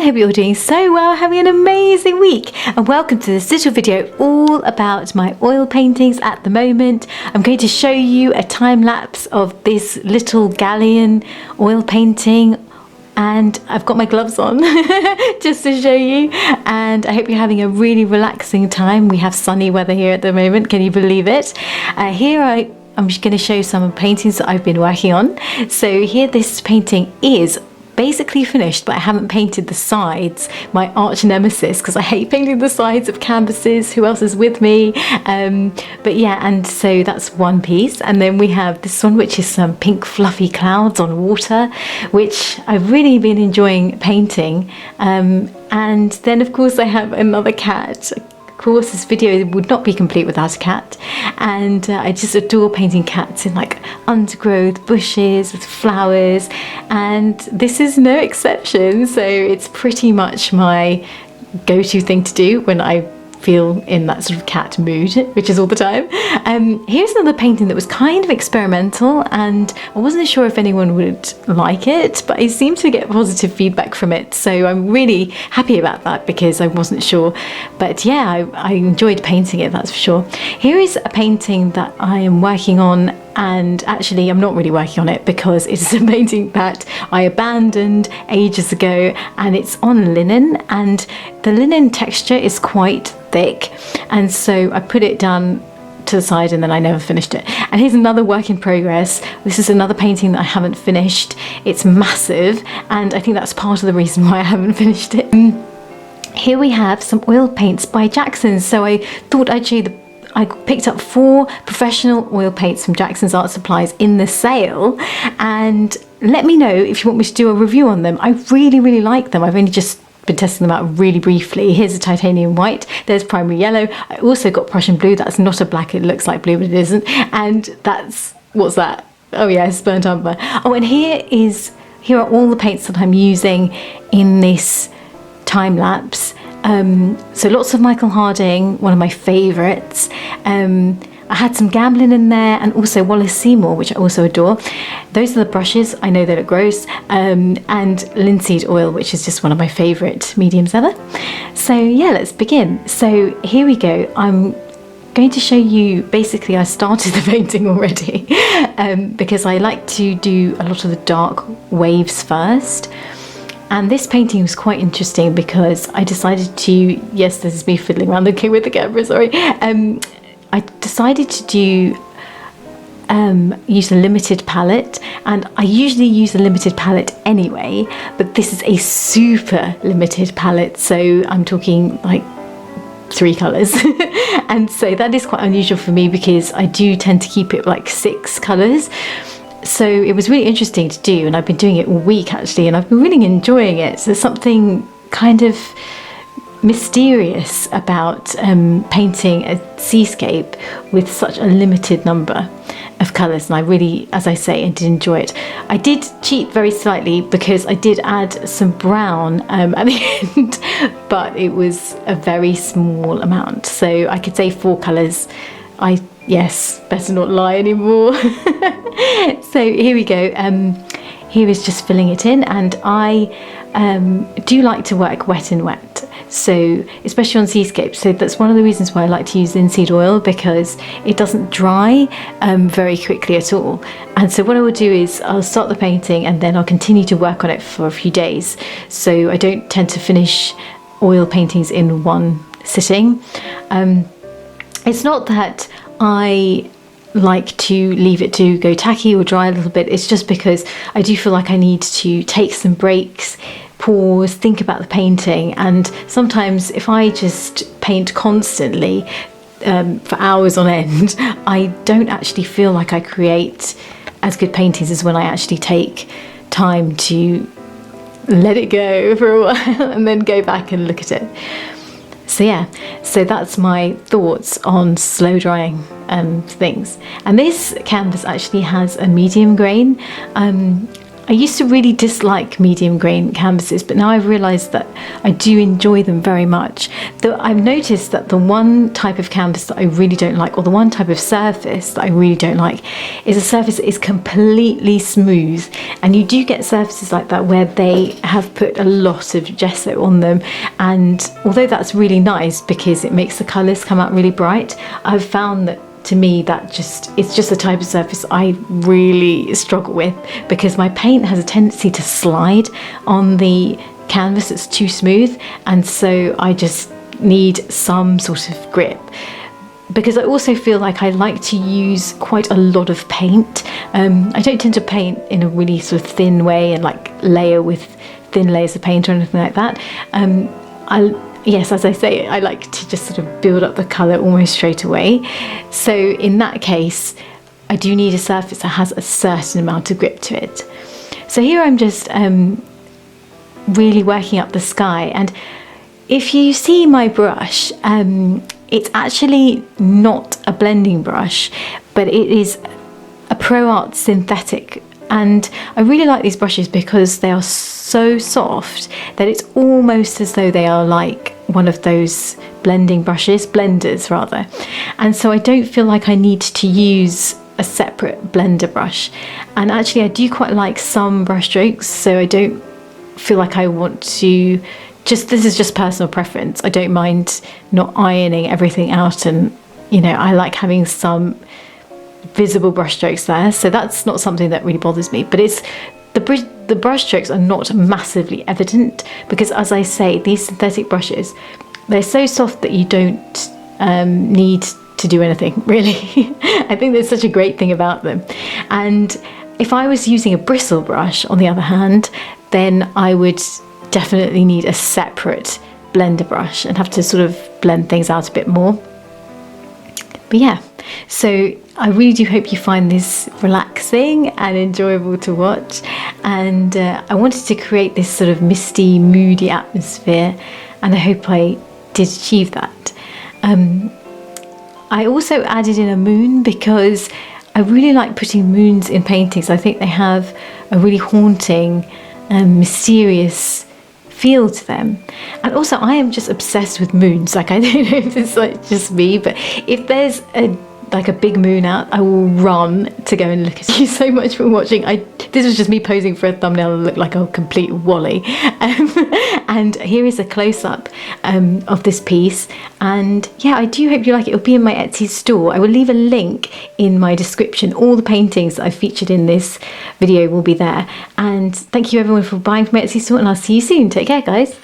hope you're all doing so well, having an amazing week, and welcome to this little video all about my oil paintings at the moment. I'm going to show you a time lapse of this little galleon oil painting, and I've got my gloves on just to show you, and I hope you're having a really relaxing time. We have sunny weather here at the moment, can you believe it? I'm just going to show you some paintings that I've been working on. So here, this painting is basically finished, but I haven't painted the sides, my arch nemesis, because I hate painting the sides of canvases. Who else is with me? But yeah, and so that's one piece, and then we have this one, which is some pink fluffy clouds on water, which I've really been enjoying painting. And then of course I have another cat. Of course, this video would not be complete without a cat, and I just adore painting cats in like undergrowth, bushes with flowers, and this is no exception. So it's pretty much my go-to thing to do when I feel in that sort of cat mood, which is all the time. Here's another painting that was kind of experimental, and I wasn't sure if anyone would like it, but I seemed to get positive feedback from it, so I'm really happy about that because I wasn't sure. But yeah, I enjoyed painting it, that's for sure. Here is a painting that I am working on, and actually I'm not really working on it because it's a painting that I abandoned ages ago, and it's on linen, and the linen texture is quite thick, and so I put it down to the side and then I never finished it. And here's another work in progress. This is another painting that I haven't finished. It's massive, and I think that's part of the reason why I haven't finished it. Here we have some oil paints by Jackson's. So I thought I'd show you I picked up 4 professional oil paints from Jackson's Art Supplies in the sale, and let me know if you want me to do a review on them. I really like them. I've only just been testing them out really briefly. Here's a titanium white, there's primary yellow. I also got Prussian blue. That's not a black, it looks like blue but it isn't, and that's, what's that? Oh yeah, it's burnt umber. Oh, and here are all the paints that I'm using in this time lapse. So lots of Michael Harding, one of my favourites. I had some Gamblin in there, and also Wallace Seymour, which I also adore. Those are the brushes. I know they look gross. And Linseed oil, which is just one of my favourite mediums ever. So yeah, let's begin. So here we go. I'm going to show you, basically I started the painting already because I like to do a lot of the dark waves first. And this painting was quite interesting because I decided to, yes, this is me fiddling around with the camera, sorry. I decided to do use a limited palette, and I usually use a limited palette anyway, but this is a super limited palette, so I'm talking like 3 colours. And so that is quite unusual for me because I do tend to keep it like 6 colours. So it was really interesting to do, and I've been doing it all week actually, and I've been really enjoying it. So there's something kind of mysterious about painting a seascape with such a limited number of colours, and I really, as I say, I did enjoy it. I did cheat very slightly because I did add some brown at the end, but it was a very small amount, so I could say 4 colours. Yes, better not lie anymore. So here we go. Here is just filling it in, and I do like to work wet and wet, so especially on seascapes. So that's one of the reasons why I like to use linseed oil, because it doesn't dry very quickly at all. And so what I will do is I'll start the painting and then I'll continue to work on it for a few days, so I don't tend to finish oil paintings in one sitting. It's not that I like to leave it to go tacky or dry a little bit, it's just because I do feel like I need to take some breaks, pause, think about the painting. And sometimes if I just paint constantly for hours on end, I don't actually feel like I create as good paintings as when I actually take time to let it go for a while and then go back and look at it. So yeah, so that's my thoughts on slow drying things. And this canvas actually has a medium grain. I used to really dislike medium grain canvases, but now I've realised that I do enjoy them very much. Though I've noticed that the one type of canvas that I really don't like, or the one type of surface that I really don't like, is a surface that is completely smooth. And you do get surfaces like that where they have put a lot of gesso on them, and although that's really nice because it makes the colours come out really bright, I've found that to me it's just the type of surface I really struggle with, because my paint has a tendency to slide on the canvas that's too smooth, and so I just need some sort of grip. Because I also feel like I like to use quite a lot of paint. I don't tend to paint in a really sort of thin way and like layer with thin layers of paint or anything like that. Yes, as I say, I like to just sort of build up the colour almost straight away. So in that case, I do need a surface that has a certain amount of grip to it. So here I'm just really working up the sky. And if you see my brush, it's actually not a blending brush, but it is a Pro Art synthetic. And I really like these brushes because they are so soft that it's almost as though they are like one of those blenders rather. And so I don't feel like I need to use a separate blender brush. And actually I do quite like some brush strokes, so I don't feel like I want to this is just personal preference. I don't mind not ironing everything out, and I like having some visible brush strokes there, so that's not something that really bothers me. But it's the brush strokes are not massively evident, because as I say, these synthetic brushes, they're so soft that you don't need to do anything really. I think there's such a great thing about them. And if I was using a bristle brush, on the other hand, then I would definitely need a separate blender brush and have to sort of blend things out a bit more. But yeah, so I really do hope you find this relaxing and enjoyable to watch. And I wanted to create this sort of misty, moody atmosphere, and I hope I did achieve that. I also added in a moon because I really like putting moons in paintings. I think they have a really haunting and mysterious feel to them. And also I am just obsessed with moons. Like, I don't know if it's like just me, but if there's a big moon out, I will run to go and look at. Thank you so much for watching. This was just me posing for a thumbnail and look like a complete wally. And here is a close-up of this piece. And yeah, I do hope you like it. It'll be in my Etsy store. I will leave a link in my description. All the paintings that I've featured in this video will be there. And thank you everyone for buying from my Etsy store, and I'll see you soon. Take care, guys.